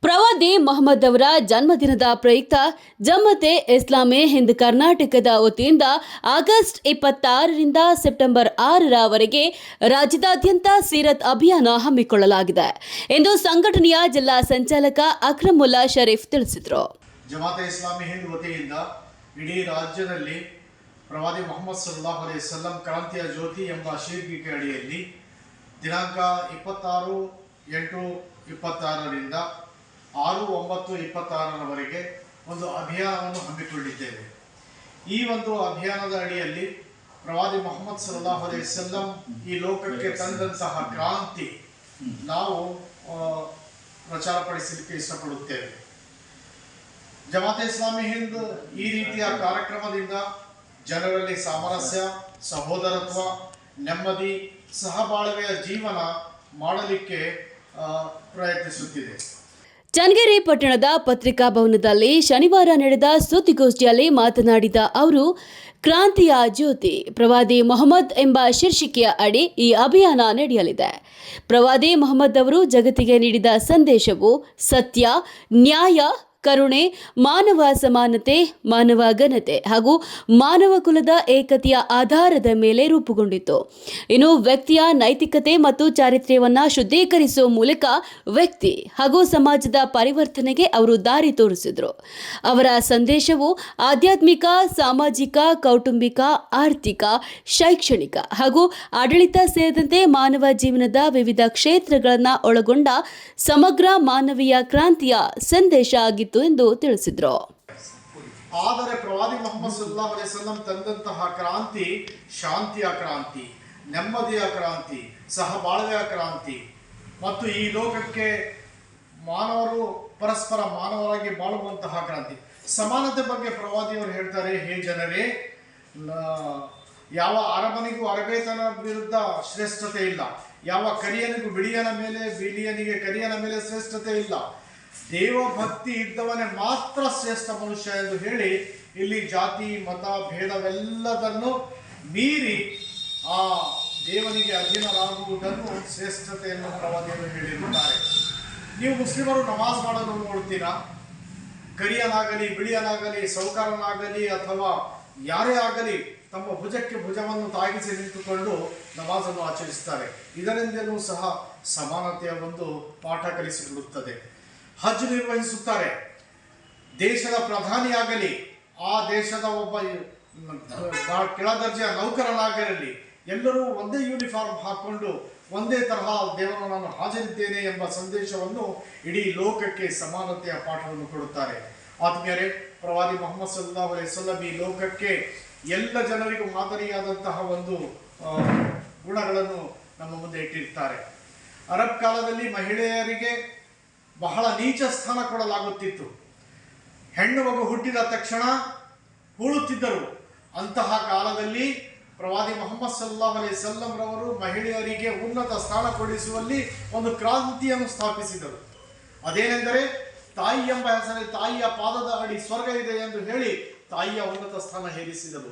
ಪ್ರವಾದಿ ಮೊಹಮ್ಮದ್ ಅವರ ಜನ್ಮದಿನದ ಪ್ರಯುಕ್ತ ಜಮ್ಮತೆ ಇಸ್ಲಾಮಿ ಹಿಂದ್ ಕರ್ನಾಟಕದ ವತಿಯಿಂದ ಆಗಸ್ಟ್ 26ರಿಂದ ಸೆಪ್ಟೆಂಬರ್ 6ರವರೆಗೆ ರಾಜ್ಯದಾದ್ಯಂತ ಸೀರತ್ ಅಭಿಯಾನ ಹಮ್ಮಿಕೊಳ್ಳಲಾಗಿದೆ ಎಂದು ಸಂಘಟನೆಯ ಜಿಲ್ಲಾ ಸಂಚಾಲಕ ಅಕ್ರಮುಲ್ಲಾ ಶರೀಫ್ ತಿಳಿಸಿದರು. ಜಮಾತೆ ಇಸ್ಲಾಮಿ ಹಿಂದ್ ವತಿಯಿಂದ ಇಡೀ ರಾಜ್ಯದಲ್ಲಿ ಪ್ರವಾದಿ ಮೊಹಮ್ಮದ್ ಸಲ್ಲಲ್ಲಾಹು ಅಲೈಹಿ ವಸಲ್ಲಂ ಕ್ರಾಂತಿಯ ಜ್ಯೋತಿ ಎಂಬ ಶೀರ್ಷಿಕೆ ಅಡಿಯಲ್ಲಿ ದಿನಾಂಕ 26/8/26ರಿಂದ 6/9/26ರವರೆಗೆ ಒಂದು ಅಭಿಯಾನವನ್ನು ಹಮ್ಮಿಕೊಂಡಿದ್ದೇವೆ. ಈ ಒಂದು ಅಭಿಯಾನದ ಅಡಿಯಲ್ಲಿ ಪ್ರವಾದಿ ಮೊಹಮ್ಮದ್ ಸಲ್ಲಲ್ಲಾಹು ಅಲೈಹಿ ವಸಲ್ಲಂ ಈ ಲೋಕಕ್ಕೆ ತಂದಂತಹ ಕ್ರಾಂತಿ ನಾವು ಪ್ರಚಾರಪಡಿಸಲಿಕ್ಕೆ ಇಷ್ಟಪಡುತ್ತೇವೆ. ಜಮಾತೆ ಇಸ್ಲಾಮಿ ಹಿಂದ್ ಈ ರೀತಿಯ ಕಾರ್ಯಕ್ರಮದಿಂದ ಜನರಲ್ಲಿ ಸಾಮರಸ್ಯ, ಸಹೋದರತ್ವ, ನೆಮ್ಮದಿ, ಸಹಬಾಳ್ವೆಯ ಜೀವನ ಮಾಡಲಿಕ್ಕೆ ಪ್ರಯತ್ನಿಸುತ್ತಿದೆ. ಚನ್ನಗಿರಿ ಪಟ್ಟಣದ ಪತ್ರಿಕಾ ಭವನದಲ್ಲಿ ಶನಿವಾರ ನಡೆದ ಸುದ್ದಿಗೋಷ್ಠಿಯಲ್ಲಿ ಮಾತನಾಡಿದ ಅವರು, ಕ್ರಾಂತಿಯ ಜ್ಯೋತಿ ಪ್ರವಾದಿ ಮೊಹಮ್ಮದ್ ಎಂಬ ಶೀರ್ಷಿಕೆಯ ಅಡಿ ಈ ಅಭಿಯಾನ ನಡೆಯಲಿದೆ. ಪ್ರವಾದಿ ಮೊಹಮ್ಮದ್ ಅವರು ಜಗತ್ತಿಗೆ ನೀಡಿದ ಸಂದೇಶವು ಸತ್ಯ, ನ್ಯಾಯ, ಕರುಣೆ, ಮಾನವ ಸಮಾನತೆ, ಮಾನವ ಘನತೆ ಹಾಗೂ ಮಾನವ ಕುಲದ ಏಕತೆಯ ಆಧಾರದ ಮೇಲೆ ರೂಪುಗೊಂಡಿತು. ಇನ್ನು ವ್ಯಕ್ತಿಯ ನೈತಿಕತೆ ಮತ್ತು ಚಾರಿತ್ರ್ಯವನ್ನು ಶುದ್ಧೀಕರಿಸುವ ಮೂಲಕ ವ್ಯಕ್ತಿ ಹಾಗೂ ಸಮಾಜದ ಪರಿವರ್ತನೆಗೆ ಅವರು ದಾರಿ ತೋರಿಸಿದರು. ಅವರ ಸಂದೇಶವು ಆಧ್ಯಾತ್ಮಿಕ, ಸಾಮಾಜಿಕ, ಕೌಟುಂಬಿಕ, ಆರ್ಥಿಕ, ಶೈಕ್ಷಣಿಕ ಹಾಗೂ ಆಡಳಿತ ಸೇರಿದಂತೆ ಮಾನವ ಜೀವನದ ವಿವಿಧ ಕ್ಷೇತ್ರಗಳನ್ನು ಒಳಗೊಂಡ ಸಮಗ್ರ ಮಾನವೀಯ ಕ್ರಾಂತಿಯ ಸಂದೇಶ ಆಗಿತ್ತು ಎಂದು ತಿಳಿಸಿದರು. ಆದರೆ ಪ್ರವಾದಿ ಮೊಹಮ್ಮದ್ ಸಲ್ಲಲ್ಲಾಹು ಅಲೈಹಿ ವಸಲ್ಲಂ ತಂದಂತಹ ಕ್ರಾಂತಿ ಶಾಂತಿಯ ಕ್ರಾಂತಿ, ನೆಮ್ಮದಿಯ ಕ್ರಾಂತಿ, ಸಹಬಾಳ್ವೆಯ ಕ್ರಾಂತಿ ಮತ್ತು ಈ ಲೋಕಕ್ಕೆ ಮಾನವರು ಪರಸ್ಪರ ಮಾನವರಾಗಿ ಬಾಳುವಂತಹ ಕ್ರಾಂತಿ. ಸಮಾನತೆ ಬಗ್ಗೆ ಪ್ರವಾದಿಯವರು ಹೇಳ್ತಾರೆ, ಹೇ ಜನರೇ, ಯಾವ ಅರಬನಿಗೂ ಅರಬೇತನ ವಿರುದ್ಧ ಶ್ರೇಷ್ಠತೆ ಇಲ್ಲ, ಯಾವ ಕರಿಯನಿಗೂ ಬಿಳಿಯನ ಮೇಲೆ, ಬಿಳಿಯನಿಗೆ ಕರಿಯನ ಮೇಲೆ ಶ್ರೇಷ್ಠತೆ ಇಲ್ಲ, ದೇವಭಕ್ತಿ ಇದ್ದವನೇ ಮಾತ್ರ ಶ್ರೇಷ್ಠ ಮನುಷ್ಯ ಎಂದು ಹೇಳಿ ಇಲ್ಲಿ ಜಾತಿ, ಮತ, ಭೇದವೆಲ್ಲದನ್ನು ಮೀರಿ ಆ ದೇವನಿಗೆ ಅಧೀನರಾಗುವುದನ್ನು ಶ್ರೇಷ್ಠತೆಯನ್ನು ಪ್ರವಾದಿಯರು ಹೇಳಿರುತ್ತಾರೆ. ನೀವು ಮುಸ್ಲಿಮರು ನಮಾಜ್ ಮಾಡಲು ನೋಡ್ತೀರಾ, ಕರಿಯನಾಗಲಿ, ಬಿಳಿಯನಾಗಲಿ, ಸೌಕಾರನಾಗಲಿ ಅಥವಾ ಯಾರೇ ಆಗಲಿ ತಮ್ಮ ಭುಜಕ್ಕೆ ಭುಜವನ್ನು ತಾಗಿಸಿ ನಿಂತುಕೊಂಡು ನಮಾಜನ್ನು ಆಚರಿಸುತ್ತಾರೆ. ಇದರಿಂದಲೂ ಸಹ ಸಮಾನತೆಯ ಒಂದು ಪಾಠ ಕಲಿಸಿಕೊಡುತ್ತದೆ. ಹಜ್ ನಿರ್ವಹಿಸುತ್ತಾರೆ. ದೇಶದ ಪ್ರಧಾನಿಯಾಗಲಿ, ಆ ದೇಶದ ಒಬ್ಬ ಕೆಳದರ್ಜೆಯ ನೌಕರನಾಗಲಿ, ಎಲ್ಲರೂ ಒಂದೇ ಯೂನಿಫಾರ್ಮ್ ಹಾಕೊಂಡು ಒಂದೇ ತರಹ ದೇವರನ್ನು ನಾನು ಹಾಜರಿದ್ದೇನೆ ಎಂಬ ಸಂದೇಶವನ್ನು ಇಡೀ ಲೋಕಕ್ಕೆ ಸಮಾನತೆಯ ಪಾಠವನ್ನು ಕೊಡುತ್ತಾರೆ. ಆತ್ಮೀಯರೇ, ಪ್ರವಾದಿ ಮೊಹಮ್ಮದ್ ಸಲ್ಲಲ್ಲಾಹು ಅಲೈಹಿ ವಸಲ್ಲಂ ಈ ಲೋಕಕ್ಕೆ ಎಲ್ಲ ಜನರಿಗೂ ಮಾದರಿಯಾದಂತಹ ಒಂದು ಗುಣಗಳನ್ನು ನಮ್ಮ ಮುಂದೆ ಇಟ್ಟಿರ್ತಾರೆ. ಅರಬ್ ಕಾಲದಲ್ಲಿ ಮಹಿಳೆಯರಿಗೆ ಬಹಳ ನೀಚ ಸ್ಥಾನ ಕೊಡಲಾಗುತ್ತಿತ್ತು. ಹೆಣ್ಣು ಮಗು ಹುಟ್ಟಿದ ತಕ್ಷಣ ಹೂಳುತ್ತಿದ್ದರು. ಅಂತಹ ಕಾಲದಲ್ಲಿ ಪ್ರವಾದಿ ಮೊಹಮ್ಮದ್ ಸಲ್ಲಲ್ಲಾಹು ಅಲೈಹಿ ವಸಲ್ಲಂ ರವರು ಮಹಿಳೆಯರಿಗೆ ಉನ್ನತ ಸ್ಥಾನ ಕೊಡಿಸುವಲ್ಲಿ ಒಂದು ಕ್ರಾಂತಿಯನ್ನು ಸ್ಥಾಪಿಸಿದರು. ಅದೇನೆಂದರೆ, ತಾಯಿ ಎಂಬ ಹೆಸರಲ್ಲಿ ತಾಯಿಯ ಪಾದದ ಅಡಿ ಸ್ವರ್ಗ ಇದೆ ಎಂದು ಹೇಳಿ ತಾಯಿಯ ಉನ್ನತ ಸ್ಥಾನ ಹೇರಿಸಿದರು.